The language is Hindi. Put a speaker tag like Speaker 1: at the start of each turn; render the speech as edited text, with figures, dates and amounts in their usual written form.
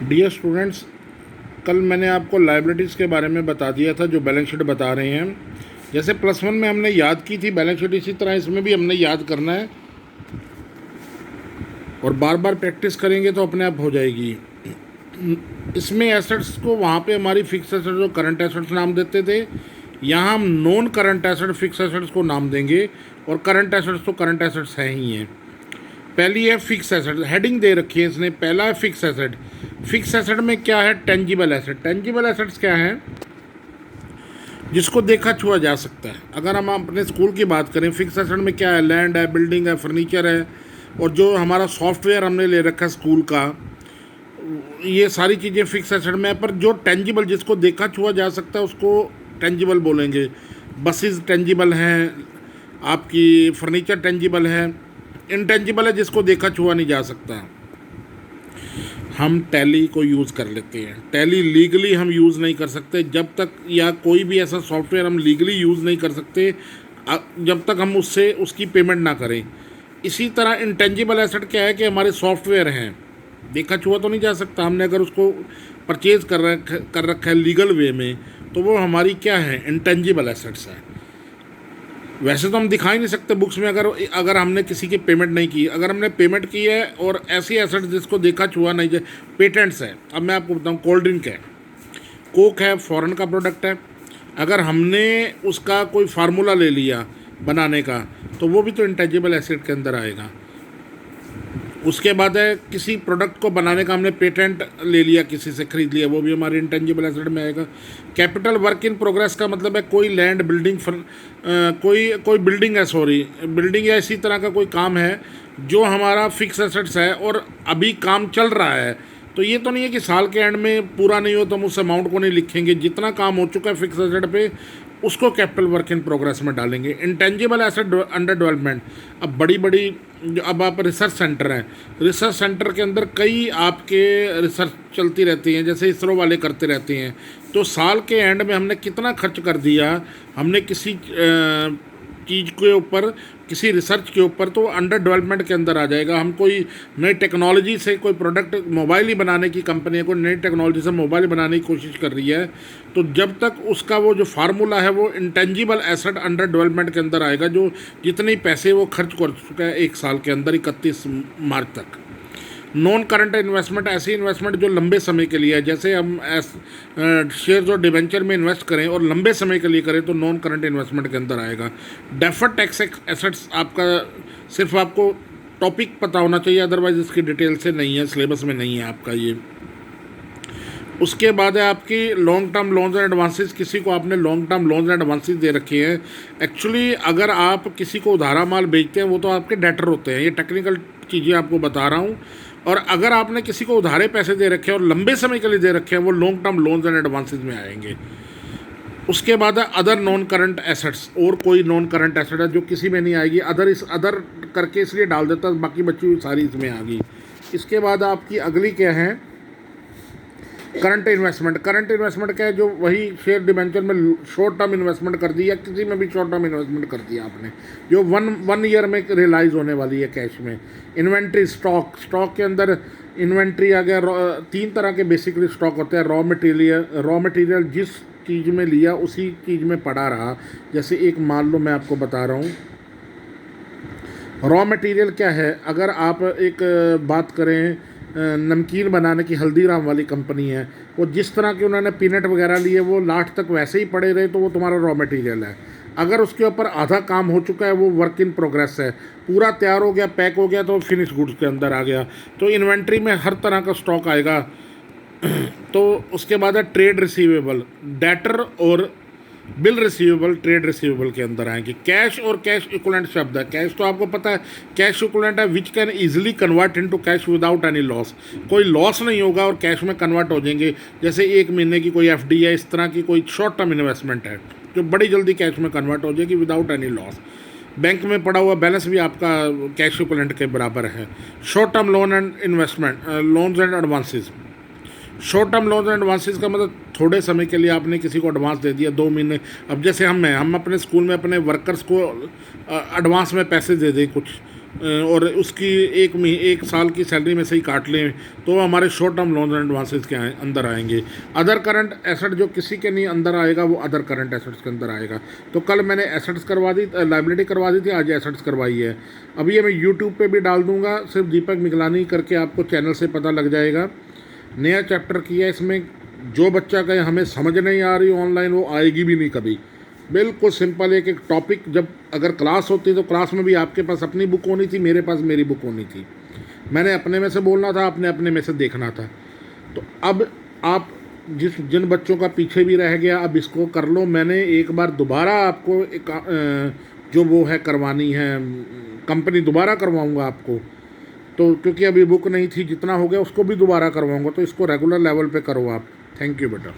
Speaker 1: डियर स्टूडेंट्स, कल मैंने आपको लाइबिलिटीज़ के बारे में बता दिया था जो बैलेंस शीट बता रहे हैं। जैसे प्लस वन में हमने याद की थी बैलेंस शीट, इसी तरह इसमें भी हमने याद करना है और बार बार प्रैक्टिस करेंगे तो अपने आप हो जाएगी। इसमें एसेट्स को वहाँ पे हमारी फिक्स एसेट्स जो करंट एसेट्स नाम देते थे, यहाँ हम non current asset fix assets को नाम देंगे और करंट एसेट्स तो करंट एसेट्स हैं ही हैं। पहली है फिक्स एसेट, हेडिंग दे रखी है इसने। पहला है फिक्स एसेट। फिक्स एसेट में क्या है? Tangible asset. टेंजिबल एसेट्स क्या है? जिसको देखा छुआ जा सकता है। अगर हम अपने स्कूल की बात करें, फिक्स एसेट में क्या है? लैंड है, बिल्डिंग है, फर्नीचर है, और जो हमारा सॉफ्टवेयर हमने ले रखा है स्कूल का, ये सारी चीज़ें फिक्स एसेट में है। पर जो टेंजिबल, जिसको देखा छुआ जा सकता है, उसको टेंजिबल बोलेंगे। बसेस टेंजिबल हैं, आपकी फर्नीचर टेंजिबल है। इनटेंजिबल है जिसको देखा छुआ नहीं जा सकता। हम टैली को यूज़ कर लेते हैं। टैली लीगली हम यूज़ नहीं कर सकते जब तक, या कोई भी ऐसा सॉफ्टवेयर हम लीगली यूज़ नहीं कर सकते जब तक हम उससे उसकी पेमेंट ना करें। इसी तरह इंटेंजिबल एसेट क्या है कि हमारे सॉफ्टवेयर हैं, देखा छुआ तो नहीं जा सकता। हमने अगर उसको परचेज़ कर रखा है लीगल वे में, तो वो हमारी क्या है? इंटेंजिबल एसेट्स है। वैसे तो हम दिखा ही नहीं सकते बुक्स में, अगर अगर हमने किसी की पेमेंट नहीं की। अगर हमने पेमेंट की है और ऐसी एसेट्स जिसको देखा छुआ नहीं जाए, पेटेंट्स है। अब मैं आपको बताऊँ, कोल्ड ड्रिंक है, कोक है, फॉरेन का प्रोडक्ट है। अगर हमने उसका कोई फार्मूला ले लिया बनाने का, तो वो भी तो इंटेंजिबल एसेट के अंदर आएगा। उसके बाद है, किसी प्रोडक्ट को बनाने का हमने पेटेंट ले लिया, किसी से खरीद लिया, वो भी हमारे इंटेंजिबल एसेट में आएगा। कैपिटल वर्क इन प्रोग्रेस का मतलब है कोई लैंड, बिल्डिंग, कोई बिल्डिंग है, सॉरी, बिल्डिंग या इसी तरह का कोई काम है जो हमारा फिक्स एसेट्स है और अभी काम चल रहा है। तो ये तो नहीं है कि साल के एंड में पूरा नहीं हो तो हम उस अमाउंट को नहीं लिखेंगे। जितना काम हो चुका है फिक्स एसेट पे, उसको कैपिटल वर्क इन प्रोग्रेस में डालेंगे। इंटेंजिबल एसेट अंडर डेवलपमेंट, अब बड़ी बड़ी, अब आप रिसर्च सेंटर हैं, रिसर्च सेंटर के अंदर कई आपके रिसर्च चलती रहती हैं, जैसे इसरो वाले करते रहते हैं। तो साल के एंड में हमने कितना खर्च कर दिया, हमने किसी चीज़ के ऊपर, किसी रिसर्च के ऊपर, तो अंडर डेवलपमेंट के अंदर आ जाएगा। हम कोई नई टेक्नोलॉजी से कोई प्रोडक्ट, मोबाइल ही बनाने की कंपनी है, कोई नई टेक्नोलॉजी से मोबाइल बनाने की कोशिश कर रही है, तो जब तक उसका वो जो फार्मूला है वो इंटेंजिबल एसेट अंडर डेवलपमेंट के अंदर आएगा, जो जितने पैसे वो खर्च कर चुका है एक साल के अंदर 31 मार्च तक। नॉन करंट इन्वेस्टमेंट, ऐसी इन्वेस्टमेंट जो लंबे समय के लिए है। जैसे हम शेयर्स और डिवेंचर में इन्वेस्ट करें और लंबे समय के लिए करें, तो नॉन करंट इन्वेस्टमेंट के अंदर आएगा। डेफर्ड टैक्स एसेट्स, आपका सिर्फ आपको टॉपिक पता होना चाहिए, अदरवाइज इसकी डिटेल से नहीं है, सिलेबस में नहीं है आपका ये। उसके बाद है आपकी long term loans and advances. किसी को आपने long term loans and advances दे रखे हैं। एक्चुअली अगर आप किसी को उधारा माल बेचते हैं, वो तो आपके डेटर होते हैं। ये टेक्निकल चीज़ें आपको बता रहा हूँ। और अगर आपने किसी को उधारे पैसे दे रखे हैं और लंबे समय के लिए दे रखे हैं, वो long term loans and advances में आएंगे। उसके बाद है अदर नॉन करंट एसेट्स, और कोई नॉन करंट एसेट है जो किसी में नहीं आएगी। अदर, इस अदर करके इसलिए डाल देता, बाकी बची हुई सारी इसमें आ गई। इसके बाद आपकी अगली क्या है? Current investment. करंट इन्वेस्टमेंट क्या है? जो वही शेयर डिबेंचर में शॉर्ट टर्म इन्वेस्टमेंट कर दी, या किसी में भी शॉर्ट टर्म इन्वेस्टमेंट कर दिया आपने, जो वन ईयर में रियलाइज़ होने वाली है कैश में। इन्वेंट्री, स्टॉक, स्टॉक के अंदर इन्वेंट्री आ गया। तीन तरह के बेसिकली स्टॉक होते हैं। रॉ मटेरियल जिस चीज़ में लिया उसी चीज़ में पड़ा रहा। जैसे एक मान लो मैं आपको बता रहा हूँ, रॉ मटेरियल क्या है? अगर आप एक बात करें, नमकीन बनाने की हल्दीराम वाली कंपनी है, वो जिस तरह के उन्होंने पीनट वगैरह लिए, वो लास्ट तक वैसे ही पड़े रहे, तो वो तुम्हारा रॉ मटेरियल है। अगर उसके ऊपर आधा काम हो चुका है, वो वर्क इन प्रोग्रेस है। पूरा तैयार हो गया, पैक हो गया, तो फिनिश गुड्स के अंदर आ गया। तो इन्वेंट्री में हर तरह का स्टॉक आएगा। तो उसके बाद है ट्रेड रिसीवेबल, डेटर और बिल रिसीवेबल ट्रेड रिसीवेबल के अंदर आएंगे। कैश और कैश इक्विवेलेंट शब्द है। कैश तो आपको पता है, कैश इक्विवेलेंट है which can easily convert into cash without any loss. कोई लॉस नहीं होगा और कैश में कन्वर्ट हो जाएंगे। जैसे एक महीने की कोई एफडी है, इस तरह की कोई शॉर्ट टर्म इन्वेस्टमेंट है जो बड़ी जल्दी कैश में कन्वर्ट हो जाएगी विदाउट एनी लॉस। बैंक में पड़ा हुआ बैलेंस भी आपका कैश इक्विवेलेंट के बराबर है। Short term loan and investment, loans and advances. Short term loan and advances का मतलब थोड़े समय के लिए आपने किसी को एडवांस दे दिया, 2 महीने। अब जैसे हम अपने स्कूल में अपने वर्कर्स को एडवांस में पैसे दे दें कुछ, और उसकी एक साल की सैलरी में से ही काट लें तो हमारे short term loan and advances के अंदर आएंगे। अदर करंट एसेट जो किसी के नहीं अंदर आएगा वो अदर करंट एसेट्स के अंदर आएगा। तो कल मैंने एसेट्स करवा दी, लाइबिलिटी करवा दी थी, आज एसेट्स करवाई है। अभी ये मैं यूट्यूब पे भी डाल दूंगा, सिर्फ दीपक मिगलानी करके आपको चैनल से पता लग जाएगा। नया चैप्टर किया है इसमें, जो बच्चा कहे हमें समझ नहीं आ रही ऑनलाइन वो आएगी भी नहीं कभी। बिल्कुल सिंपल एक टॉपिक, जब अगर क्लास होती तो क्लास में भी आपके पास अपनी बुक होनी थी, मेरे पास मेरी बुक होनी थी, मैंने अपने में से बोलना था, आपने अपने में से देखना था। तो अब आप जिन बच्चों का पीछे भी रह गया अब इसको कर लो। मैंने एक बार दोबारा आपको जो वो है करवानी है कंपनी, दोबारा करवाऊँगा आपको। तो क्योंकि अभी बुक नहीं थी, जितना हो गया उसको भी दोबारा करवाऊँगा। तो इसको रेगुलर लेवल पे करो आप। थैंक यू बेटा।